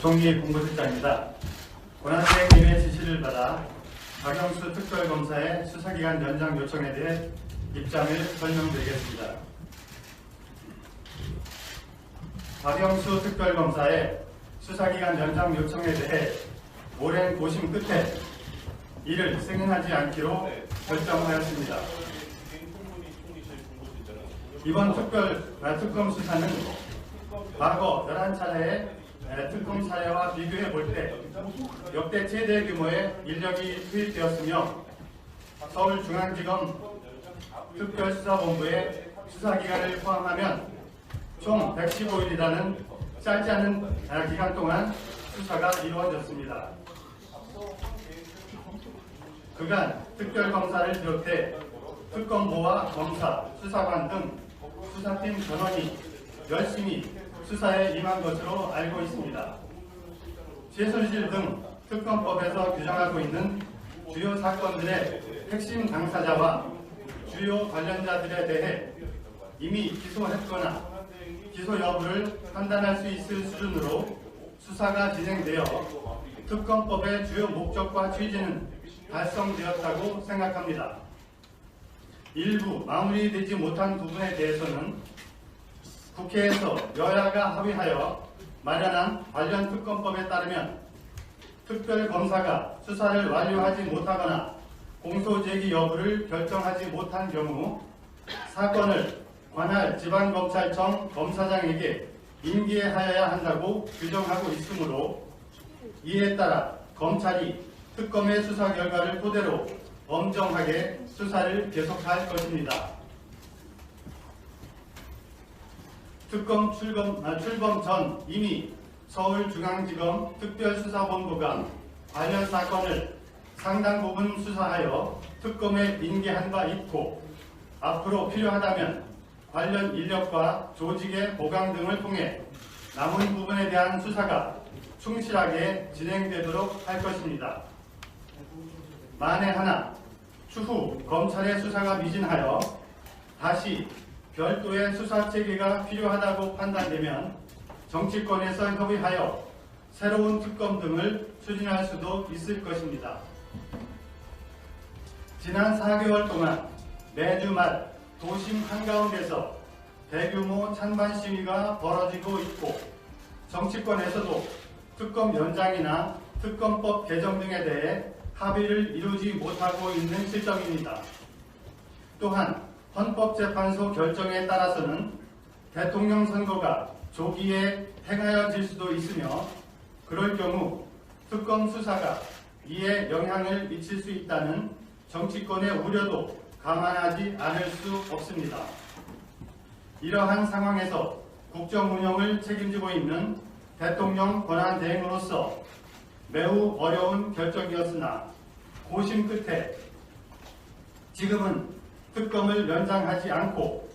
종리 공보실장입니다. 권한대행님의 지시를 받아 박영수 특별검사의 수사기간 연장 요청에 대해 입장을 설명드리겠습니다. 박영수 특별검사의 수사기간 연장 요청에 대해 오랜 고심 끝에 이를 승인하지 않기로 결정하였습니다. 이번 특검 수사는 과거 11차례의 특검 사례와 비교해 볼 때 역대 최대 규모의 인력이 투입되었으며 서울중앙지검 특별수사본부의 수사기간을 포함하면 총 115일이라는 짧지 않은 기간 동안 수사가 이루어졌습니다. 그간 특별검사를 비롯해 특검보와 검사, 수사관 등 수사팀 전원이 열심히 수사에 임한 것으로 알고 있습니다. 최순실 등 특검법에서 규정하고 있는 주요 사건들의 핵심 당사자와 주요 관련자들에 대해 이미 기소했거나 기소 여부를 판단할 수 있을 수준으로 수사가 진행되어 특검법의 주요 목적과 취지는 달성되었다고 생각합니다. 일부 마무리되지 못한 부분에 대해서는 국회에서 여야가 합의하여 마련한 관련 특검법에 따르면 특별검사가 수사를 완료하지 못하거나 공소제기 여부를 결정하지 못한 경우 사건을 관할 지방검찰청 검사장에게 인계하여야 한다고 규정하고 있으므로 이에 따라 검찰이 특검의 수사 결과를 토대로 엄정하게 수사를 계속할 것입니다. 특검 출범 전 이미 서울중앙지검 특별수사본부가 관련 사건을 상당 부분 수사하여 특검에 인계한 바 있고 앞으로 필요하다면 관련 인력과 조직의 보강 등을 통해 남은 부분에 대한 수사가 충실하게 진행되도록 할 것입니다. 만에 하나 추후 검찰의 수사가 미진하여 다시 별도의 수사 체계가 필요하다고 판단되면 정치권에서 협의하여 새로운 특검 등을 추진할 수도 있을 것입니다. 지난 4개월 동안 매주 말 도심 한가운데서 대규모 찬반 시위가 벌어지고 있고 정치권에서도 특검 연장이나 특검법 개정 등에 대해 합의를 이루지 못하고 있는 실정입니다. 또한 헌법재판소 결정에 따라서는 대통령 선거가 조기에 행하여질 수도 있으며 그럴 경우 특검 수사가 이에 영향을 미칠 수 있다는 정치권의 우려도 감안하지 않을 수 없습니다. 이러한 상황에서 국정 운영을 책임지고 있는 대통령 권한대행으로서 매우 어려운 결정이었으나 고심 끝에 지금은 특검을 연장하지 않고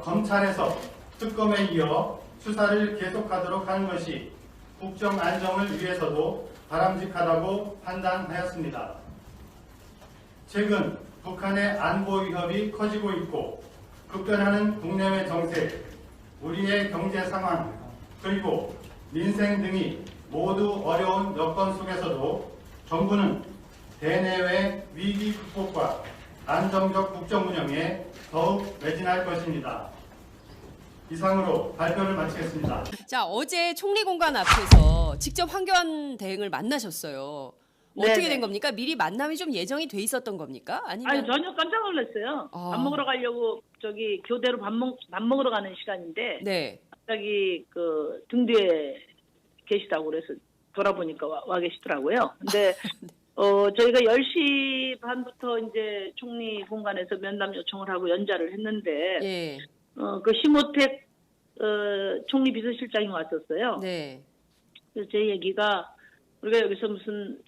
검찰에서 특검에 이어 수사를 계속하도록 하는 것이 국정 안정을 위해서도 바람직하다고 판단하였습니다. 최근 북한의 안보 위협이 커지고 있고 급변하는 국내외 정세, 우리의 경제 상황, 그리고 민생 등이 모두 어려운 여건 속에서도 정부는 대내외 위기 극복과 안정적 국정 운영에 더욱 매진할 것입니다. 이상으로 발표를 마치겠습니다. 자, 어제 총리공관 앞에서 직접 황교안 대행을 만나셨어요. 어떻게 네네. 된 겁니까? 미리 만남이 좀 예정이 돼 있었던 겁니까? 아니면 아니 전혀 깜짝 놀랐어요. 아. 밥 먹으러 가려고 저기 교대로 밥 먹으러 가는 시간인데 네. 갑자기 그 등 뒤에 계시다고 그래서 돌아보니까 와 계시더라고요. 근데 저희가 10시 반부터 이제 총리 공간에서 면담 요청을 하고 연좌를 했는데 예. 그 심호택 총리 비서실장이 왔었어요. 네. 그래서 제 얘기가 우리가 여기서 무슨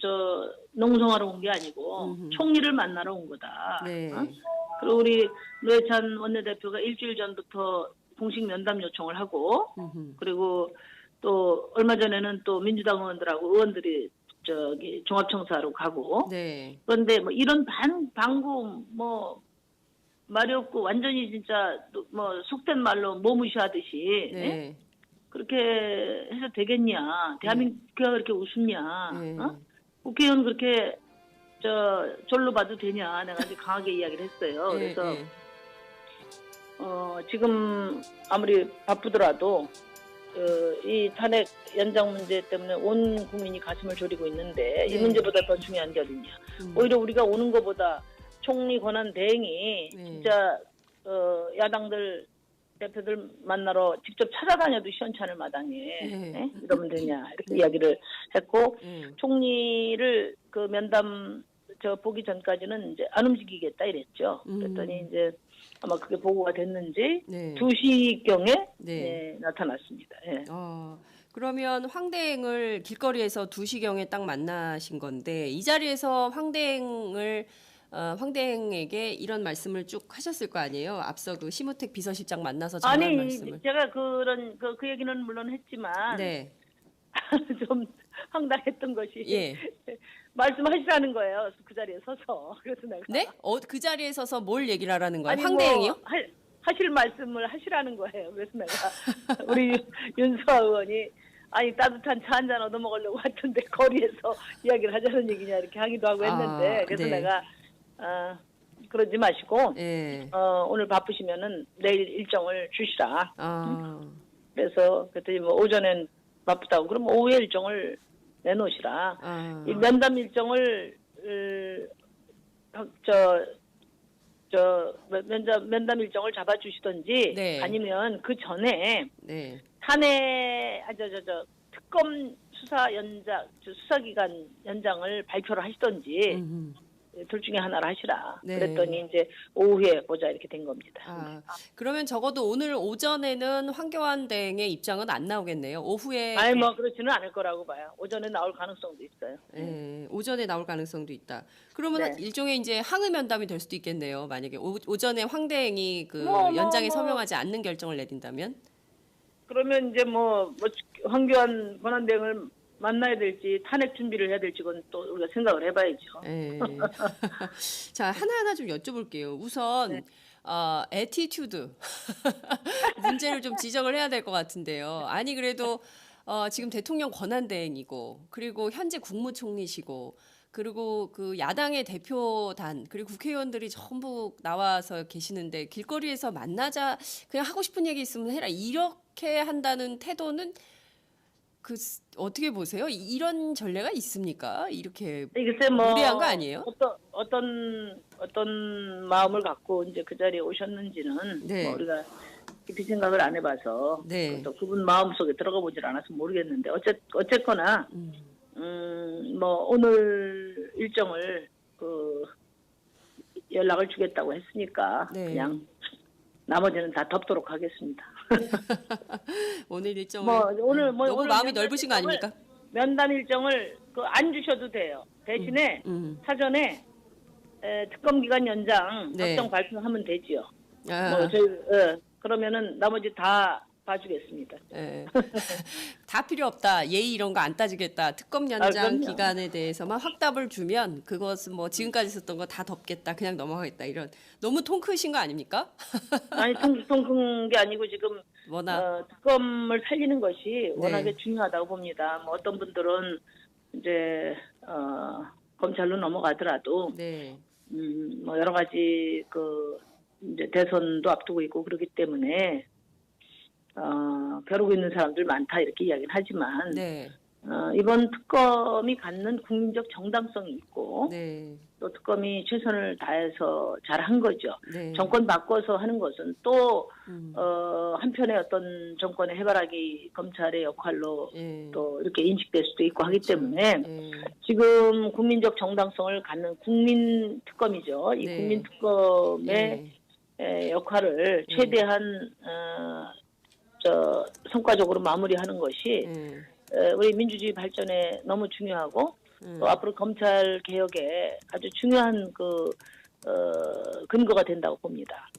농성하러 온 게 아니고 총리를 만나러 온 거다. 네. 그리고 우리 노회찬 원내대표가 일주일 전부터 공식 면담 요청을 하고 그리고 또 얼마 전에는 또 민주당 의원들이 저기 종합청사로 가고 네. 그런데 뭐 이런 방구 뭐 말이 없고 완전히 진짜 뭐 속된 말로 모무시하듯이 네. 그렇게 해서 되겠냐? 대한민국가 그렇게 우습냐? 네. 어? 국회의원 그렇게 졸로 봐도 되냐? 내가 아주 강하게 이야기를 했어요. 네, 그래서 네. 지금 아무리 바쁘더라도 이 탄핵 연장 문제 때문에 온 국민이 가슴을 졸이고 있는데 이 네. 문제보다 더 중요한 게 어딨냐? 오히려 우리가 오는 것보다 총리 권한 대행이 네. 진짜 야당들 대표들 만나러 직접 찾아다녀도 시원찮을 마당에 네. 네? 이러면 되냐 이렇게 이야기를 했고 네. 총리를 그 면담 보기 전까지는 이제 안 움직이겠다 이랬죠. 그랬더니 이제 아마 그게 보고가 됐는지 네. 2시경에 네. 나타났습니다. 예. 그러면 황대행을 길거리에서 2시경에 딱 만나신 건데 이 자리에서 황대행에게 이런 말씀을 쭉 하셨을 거 아니에요? 앞서 그 심우택 비서실장 만나서 전한 아니 말씀을. 제가 그 얘기는 물론 했지만 네. 좀 황당했던 것이 예. 말씀하시라는 거예요. 그 자리에 서서. 그래서 내가 네? 그 자리에 서서 뭘 얘기를 하라는 거예요? 아니, 황대행이요? 뭐 하실 말씀을 하시라는 거예요. 그래서 내가 우리 윤수아 의원이 아니 따뜻한 차 한잔 얻어 먹으려고 왔던데 거리에서 이야기를 하자는 얘기냐 이렇게 하기도 하고 했는데 그래서 네. 내가 그러지 마시고 예. 오늘 바쁘시면은 내일 일정을 주시라. 아. 그래서 그랬더니 뭐 오전엔 바쁘다고 그럼 오후에 일정을 내놓으시라. 이 면담 일정을 면담 일정을 잡아주시던지 네. 아니면 그 전에 네. 탄핵 특검 수사기간 연장을 발표를 하시던지 둘 중에 하나를 하시라. 네. 그랬더니 이제 오후에 보자 이렇게 된 겁니다. 그러면 적어도 오늘 오전에는 황교안 대행의 입장은 안 나오겠네요. 오후에 아니 뭐 그렇지는 않을 거라고 봐요. 오전에 나올 가능성도 있어요. 예, 오전에 나올 가능성도 있다. 그러면 네. 일종의 이제 항의 면담이 될 수도 있겠네요. 만약에 오전에 황대행이 그 뭐, 연장에 뭐. 서명하지 않는 결정을 내린다면? 그러면 이제 뭐 황교안 권한대행을 만나야 될지 탄핵 준비를 해야 될지 그건 또 우리가 생각을 해봐야죠. 예. 자, 하나하나 좀 여쭤볼게요. 우선 네. 애티튜드 문제를 좀 지적을 해야 될 것 같은데요. 아니 그래도 지금 대통령 권한대행이고 그리고 현재 국무총리시고 그리고 그 야당의 대표단 그리고 국회의원들이 전부 나와서 계시는데 길거리에서 만나자 그냥 하고 싶은 얘기 있으면 해라 이렇게 한다는 태도는 어떻게 보세요? 이런 전례가 있습니까? 이렇게 글쎄 뭐 무리한 거 아니에요? 어떤 마음을 갖고 이제 그 자리에 오셨는지는 네. 뭐 우리가 깊이 생각을 안 해봐서 네. 또 그분 마음 속에 들어가 보질 않아서 모르겠는데 어쨌거나 뭐 오늘 일정을 연락을 주겠다고 했으니까 네. 그냥 나머지는 다 덮도록 하겠습니다. 오늘 일정을 너무 오늘 마음이 면담 넓으신 거 아닙니까? 면담 일정을 안 주셔도 돼요. 대신에 사전에 특검 기간 연장 네. 확정 발표하면 되지요. 아, 그러면은 나머지 다 봐주겠습니다. 예. 다 필요 없다. 예의 이런 거 안 따지겠다. 특검 연장 그럼요. 기간에 대해서만 확답을 주면 그것은 뭐 지금까지 있었던 거 다 덮겠다. 그냥 넘어가겠다. 이런 너무 통 크신 거 아닙니까? 아니 통큰 게 아니고 지금 워낙 특검을 살리는 것이 워낙에 네. 중요하다고 봅니다. 뭐 어떤 분들은 이제 검찰로 넘어가더라도 네. 뭐 여러 가지 이제 대선도 앞두고 있고 그렇기 때문에 벼르고 있는 사람들 많다 이렇게 이야기는 하지만 네. 이번 특검이 갖는 국민적 정당성이 있고 네. 또 특검이 최선을 다해서 잘한 거죠. 네. 정권 바꿔서 하는 것은 또 한편의 어떤 정권의 해바라기 검찰의 역할로 예. 또 이렇게 인식될 수도 있고 하기 때문에 예. 지금 국민적 정당성을 갖는 국민 특검이죠. 이 네. 국민 특검의 역할을 최대한 성과적으로 마무리하는 것이 우리 민주주의 발전에 너무 중요하고 또 앞으로 검찰 개혁에 아주 중요한 근거가 된다고 봅니다.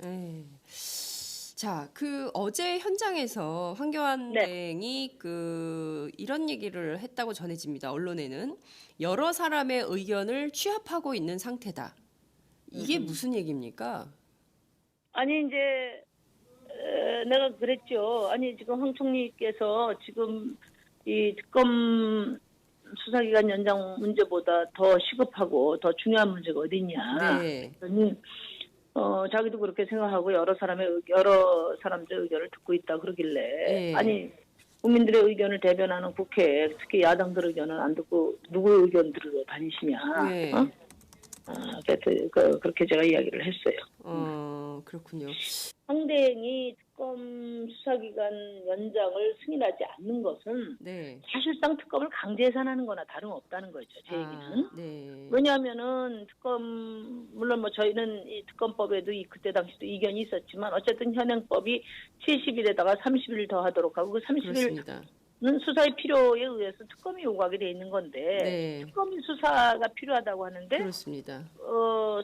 자, 어제 현장에서 황교안 네. 대행이 이런 얘기를 했다고 전해집니다. 언론에는 여러 사람의 의견을 취합하고 있는 상태다. 이게 무슨 얘기입니까? 아니 이제 내가 그랬죠. 아니 지금 황 총리께서 지금 이 특검 수사기간 연장 문제보다 더 시급하고 더 중요한 문제가 어딨냐. 네. 그러니 자기도 그렇게 생각하고 여러 사람들의 의견을 듣고 있다 그러길래 네. 아니 국민들의 의견을 대변하는 국회 특히 야당들 의견은 안 듣고 누구의 의견 들으러 다니시냐. 네. 그래서 그렇게 제가 이야기를 했어요. 그렇군요. 황대행이 특검 수사기간 연장을 승인하지 않는 것은 네. 사실상 특검을 강제 해산하는 거나 다름없다는 거죠. 제 얘기는. 네. 왜냐하면은 특검 물론 뭐 저희는 이 특검법에도 그때 당시도 이견이 있었지만 어쨌든 현행법이 70일에다가 30일 더 하도록 하고 그 30일은 그렇습니다. 수사의 필요에 의해서 특검이 요구하게 돼 있는 건데 네. 특검이 수사가 필요하다고 하는데 그렇습니다.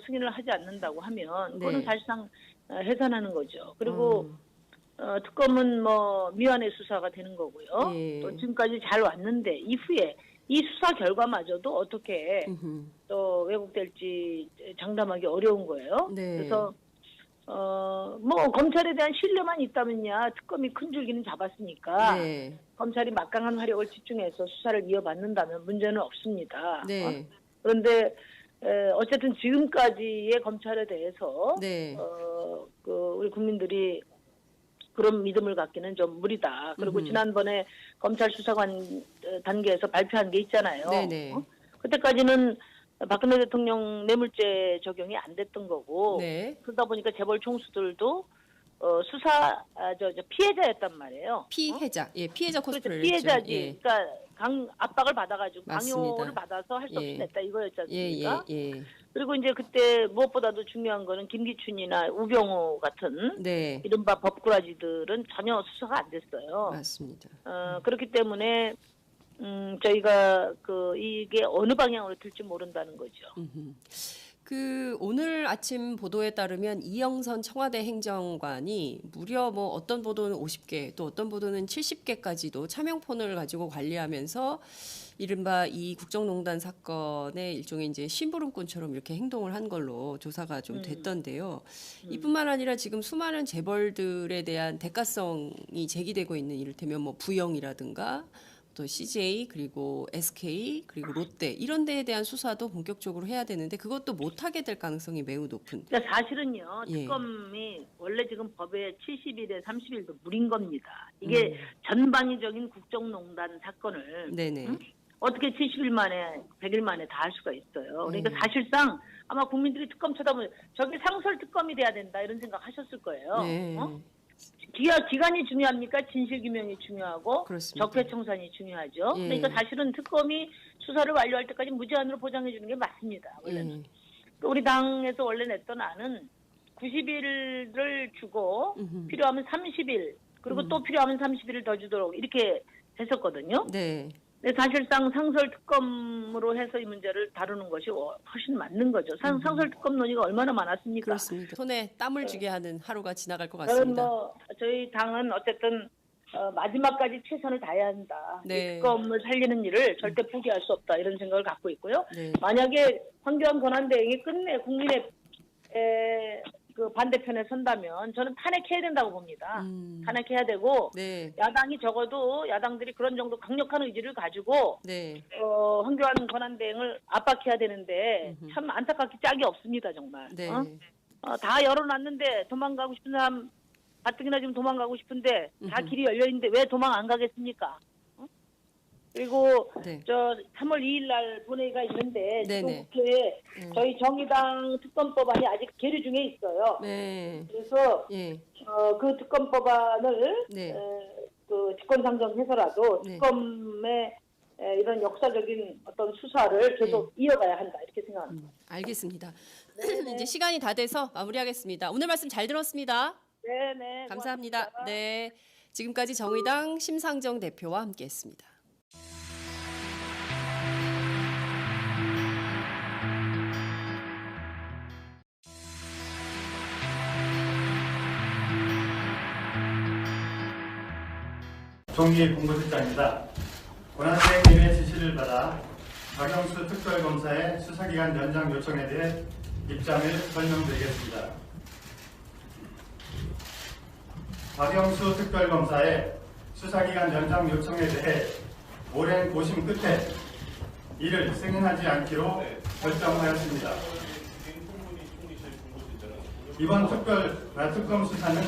승인을 하지 않는다고 하면 그거는 네. 사실상 해산하는 거죠. 그리고 특검은 뭐 미완의 수사가 되는 거고요. 예. 또 지금까지 잘 왔는데 이후에 이 수사 결과마저도 어떻게 또 왜곡될지 장담하기 어려운 거예요. 네. 그래서 뭐 검찰에 대한 신뢰만 있다면야 특검이 큰 줄기는 잡았으니까 네. 검찰이 막강한 화력을 집중해서 수사를 이어받는다면 문제는 없습니다. 네. 그런데 어쨌든 지금까지의 검찰에 대해서 네. 우리 국민들이 그런 믿음을 갖기는 좀 무리다. 그리고 지난번에 검찰 수사관 단계에서 발표한 게 있잖아요. 네네. 그때까지는 박근혜 대통령 뇌물죄 적용이 안 됐던 거고 네. 그러다 보니까 재벌 총수들도 수사 피해자였단 말이에요. 피해자. 예, 피해자 그렇죠. 코스프레를 피해자지. 했죠. 그러니까 압박을 받아가지고 맞습니다. 강요를 받아서 할 수 없이 예. 냈다 이거였지 예, 않습니까? 예. 그리고 이제 그때 무엇보다도 중요한 거는 김기춘이나 우병우 같은 네. 이른바 법꾸라지들은 전혀 수사가 안 됐어요. 맞습니다. 그렇기 때문에 저희가 이게 어느 방향으로 튈지 모른다는 거죠. 오늘 아침 보도에 따르면 이영선 청와대 행정관이 무려 뭐 어떤 보도는 50개, 또 어떤 보도는 70개까지도 차명폰을 가지고 관리하면서 이른바 이 국정농단 사건의 일종의 이제 심부름꾼처럼 이렇게 행동을 한 걸로 조사가 좀 됐던데요. 이뿐만 아니라 지금 수많은 재벌들에 대한 대가성이 제기되고 있는 이를테면 뭐 부영이라든가 또 CJ 그리고 SK 그리고 롯데 이런 데에 대한 수사도 본격적으로 해야 되는데 그것도 못하게 될 가능성이 매우 높은. 그러니까 사실은요. 예. 특검이 원래 지금 법에 70일에 30일도 무린 겁니다. 이게 전방위적인 국정농단 사건을 네네. 어떻게 70일 만에 100일 만에 다 할 수가 있어요. 그러니까 사실상 아마 국민들이 특검 쳐다보면 저게 상설 특검이 돼야 된다 이런 생각 하셨을 거예요. 네. 기간이 중요합니까? 진실규명이 중요하고 그렇습니다. 적폐청산이 중요하죠. 예. 그러니까 사실은 특검이 수사를 완료할 때까지 무제한으로 보장해 주는 게 맞습니다. 원래는. 우리 당에서 원래 냈던 안은 90일을 주고 필요하면 30일 그리고 또 필요하면 30일을 더 주도록 이렇게 했었거든요. 네. 근데 사실상 상설 특검으로 해서 이 문제를 다루는 것이 훨씬 맞는 거죠. 상설 특검 논의가 얼마나 많았습니까? 그렇습니다. 손에 땀을 쥐게 하는 하루가 지나갈 것 저는 같습니다. 저희 당은 어쨌든 마지막까지 최선을 다해야 한다. 네. 이 특검을 살리는 일을 절대 포기할 수 없다. 이런 생각을 갖고 있고요. 네. 만약에 황교안 권한대행이 끝내 국민의 그 반대편에 선다면 저는 탄핵해야 된다고 봅니다. 탄핵해야 되고 네. 야당이 적어도 야당들이 그런 정도 강력한 의지를 가지고 네. 황교안 권한대행을 압박해야 되는데 참 안타깝게 짝이 없습니다. 정말. 네. 다 열어놨는데 도망가고 싶은 사람 가뜩이나 지금 도망가고 싶은데 다 길이 열려있는데 왜 도망 안 가겠습니까? 그리고 네. 3월 2일 날 본회의가 있는데 지금 네네. 국회에 저희 정의당 특검법안이 아직 계류 중에 있어요. 네. 그래서 예. 그 특검법안을 네. 그 직권상정해서라도 네. 특검의 이런 역사적인 어떤 수사를 계속 이어가야 한다 이렇게 생각합니다. 알겠습니다. 이제 시간이 다 돼서 마무리하겠습니다. 오늘 말씀 잘 들었습니다. 네네. 감사합니다. 고맙습니다. 네. 지금까지 정의당 심상정 대표와 함께했습니다. 종이 공보실장입니다. 권한대행님의 지시를 받아 박영수 특별검사의 수사기간 연장 요청에 대해 입장을 설명드리겠습니다. 박영수 특별검사의 수사기간 연장 요청에 대해 오랜 고심 끝에 이를 승인하지 않기로 결정하였습니다. 이번 특검 수사는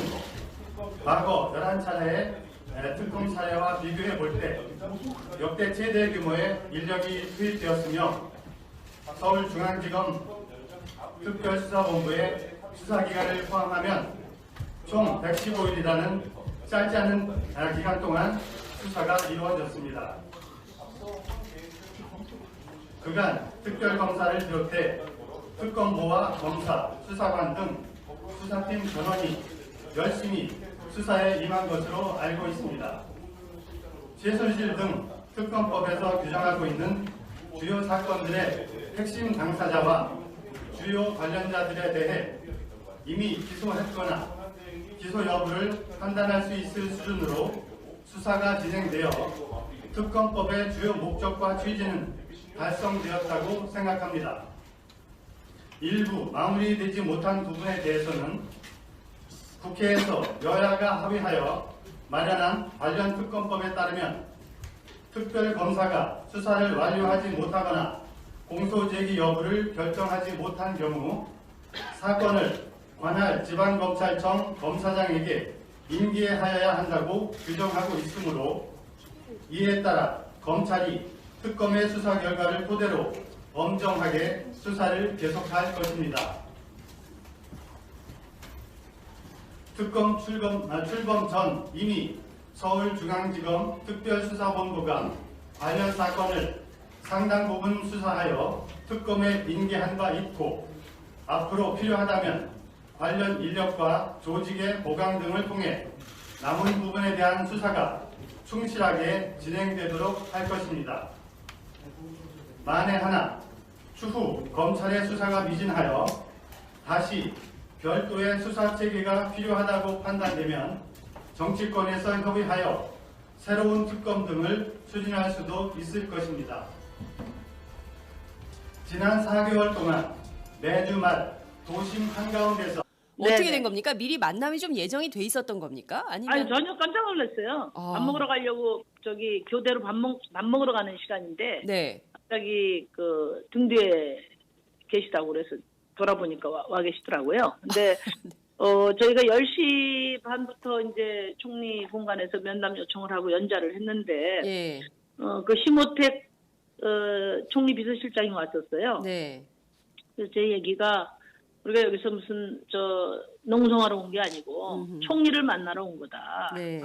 과거 11차례의 특검 사례와 비교해 볼 때 역대 최대 규모의 인력이 투입되었으며 서울중앙지검 특별수사본부의 수사기간을 포함하면 총 115일이라는 짧지 않은 기간 동안 수사가 이루어졌습니다. 그간 특별검사를 비롯해 특검보와 검사, 수사관 등 수사팀 전원이 열심히 수사에 임한 것으로 알고 있습니다. 최순실 등 특검법에서 규정하고 있는 주요 사건들의 핵심 당사자와 주요 관련자들에 대해 이미 기소했거나 기소 여부를 판단할 수 있을 수준으로 수사가 진행되어 특검법의 주요 목적과 취지는 달성되었다고 생각합니다. 일부 마무리되지 못한 부분에 대해서는 국회에서 여야가 합의하여 마련한 관련 특검법에 따르면 특별검사가 수사를 완료하지 못하거나 공소제기 여부를 결정하지 못한 경우 사건을 관할 지방검찰청 검사장에게 인계하여야 한다고 규정하고 있으므로 이에 따라 검찰이 특검의 수사 결과를 토대로 엄정하게 수사를 계속할 것입니다. 특검 출범 전 이미 서울중앙지검 특별수사본부가 관련 사건을 상당 부분 수사하여 특검에 인계한 바 있고 앞으로 필요하다면 관련 인력과 조직의 보강 등을 통해 남은 부분에 대한 수사가 충실하게 진행되도록 할 것입니다. 만에 하나 추후 검찰의 수사가 미진하여 다시 별도의 수사 체계가 필요하다고 판단되면 정치권에서 협의하여 새로운 특검 등을 추진할 수도 있을 것입니다. 지난 4개월 동안 매주 말 도심 한가운데서 어떻게 네네. 된 겁니까? 미리 만남이 좀 예정이 돼 있었던 겁니까? 아니면 아니 전혀 깜짝 놀랐어요. 아. 밥 먹으러 가려고 저기 교대로 밥 먹으러 가는 시간인데 네. 갑자기 그 등 뒤에 계시다고 그래서 돌아보니까 와 계시더라고요. 근데 저희가 10시 반부터 이제 총리 공간에서 면담 요청을 하고 연좌를 했는데 예. 그 심호택 총리 비서실장이 왔었어요. 네. 그래서 제 얘기가 우리가 여기서 무슨 농성하러 온 게 아니고 총리를 만나러 온 거다. 네.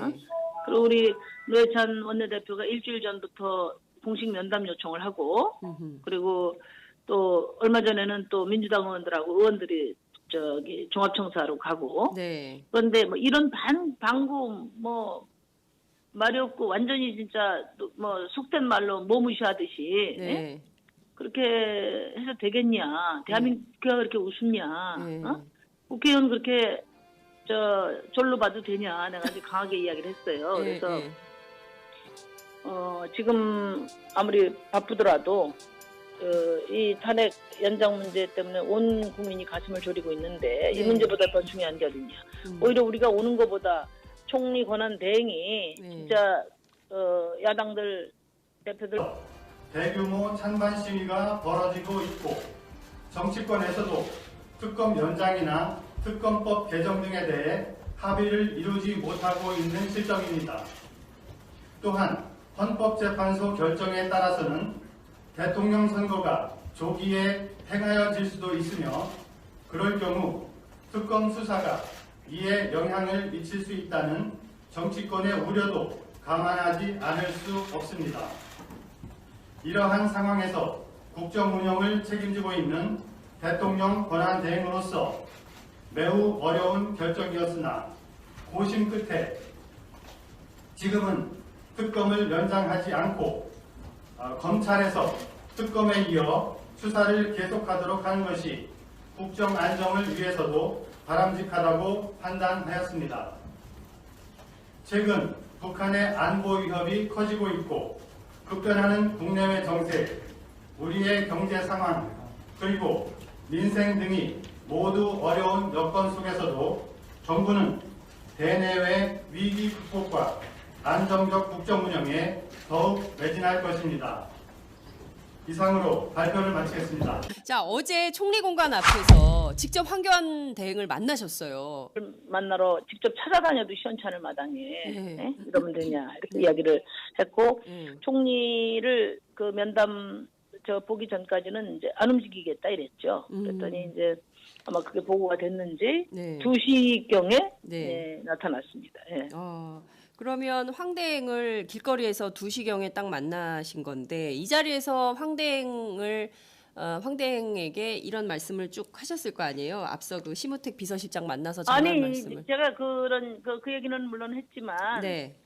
그리고 우리 노회찬 원내대표가 일주일 전부터 공식 면담 요청을 하고 그리고 또 얼마 전에는 또 민주당 의원들이 저기 종합청사로 가고 네. 그런데 뭐 이런 방구 뭐 말이 없고 완전히 진짜 뭐 속된 말로 모무시하듯이 네. 예? 그렇게 해서 되겠냐? 대한민국가 그렇게 우습냐? 네. 국회의원 그렇게 졸로 봐도 되냐? 내가 아주 강하게 이야기를 했어요. 네. 그래서 네. 지금 아무리 바쁘더라도 이 탄핵 연장 문제 때문에 온 국민이 가슴을 졸이고 있는데 이 네. 문제보다 더 중요한 게 어딨냐? 오히려 우리가 오는 것보다 총리 권한 대행이 네. 진짜 야당들 대표들 대규모 찬반 시위가 벌어지고 있고 정치권에서도 특검 연장이나 특검법 개정 등에 대해 합의를 이루지 못하고 있는 실정입니다. 또한 헌법재판소 결정에 따라서는 대통령 선거가 조기에 행하여질 수도 있으며 그럴 경우 특검 수사가 이에 영향을 미칠 수 있다는 정치권의 우려도 감안하지 않을 수 없습니다. 이러한 상황에서 국정 운영을 책임지고 있는 대통령 권한대행으로서 매우 어려운 결정이었으나 고심 끝에 지금은 특검을 연장하지 않고 검찰에서 특검에 이어 수사를 계속하도록 하는 것이 국정 안정을 위해서도 바람직하다고 판단하였습니다. 최근 북한의 안보 위협이 커지고 있고 급변하는 국내외 정세, 우리의 경제 상황, 그리고 민생 등이 모두 어려운 여건 속에서도 정부는 대내외 위기 극복과 안정적 국정 운영에 더욱 매진할 것입니다. 이상으로 발표를 마치겠습니다. 자, 어제 총리 공관 앞에서 직접 황교안 대행을 만나셨어요. 만나러 직접 찾아다녀도 시원찮을 마당에 네. 네? 이러면 되냐 이렇게 이야기를 했고 네. 총리를 그 면담 보기 전까지는 이제 안 움직이겠다 이랬죠. 그랬더니 이제 아마 그게 보고가 됐는지 네. 2시경에 네. 나타났습니다. 예. 그러면 황 대행을 길거리에서 2시경에 딱 만나신 건데 이 자리에서 황 대행에게 이런 말씀을 쭉 하셨을 거 아니에요? 앞서 그 심우택 비서실장 만나서 전한 아니 말씀을. 제가 그런 그 얘기는 물론 했지만 네.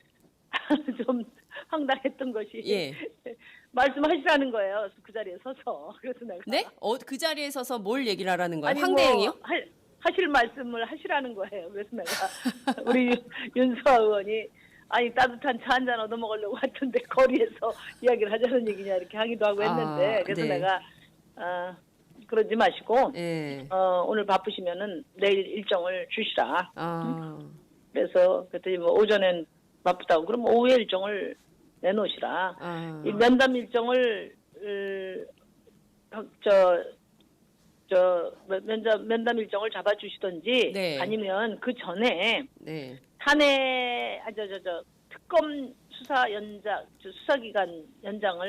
좀 황당했던 것이 예. 말씀하시라는 거예요. 그 자리에 서서. 그래서 내가 네? 그 자리에 서서 뭘 얘기를 하라는 거예요? 아니, 황 뭐 대행이요? 하실 말씀을 하시라는 거예요. 그래서 내가 우리 윤수아 의원이 아니 따뜻한 차 한잔 얻어 먹으려고 왔던데 거리에서 이야기를 하자는 얘기냐 이렇게 하기도 하고 했는데 그래서 네. 내가 그러지 마시고 예. 오늘 바쁘시면은 내일 일정을 주시라. 아. 그래서 그랬더니 뭐 오전엔 바쁘다고 그럼 오후에 일정을 내놓으시라. 이 면담 일정을 면담 일정을 잡아주시던지 네. 아니면 그 전에 네. 탄핵 특검 수사기간 연장을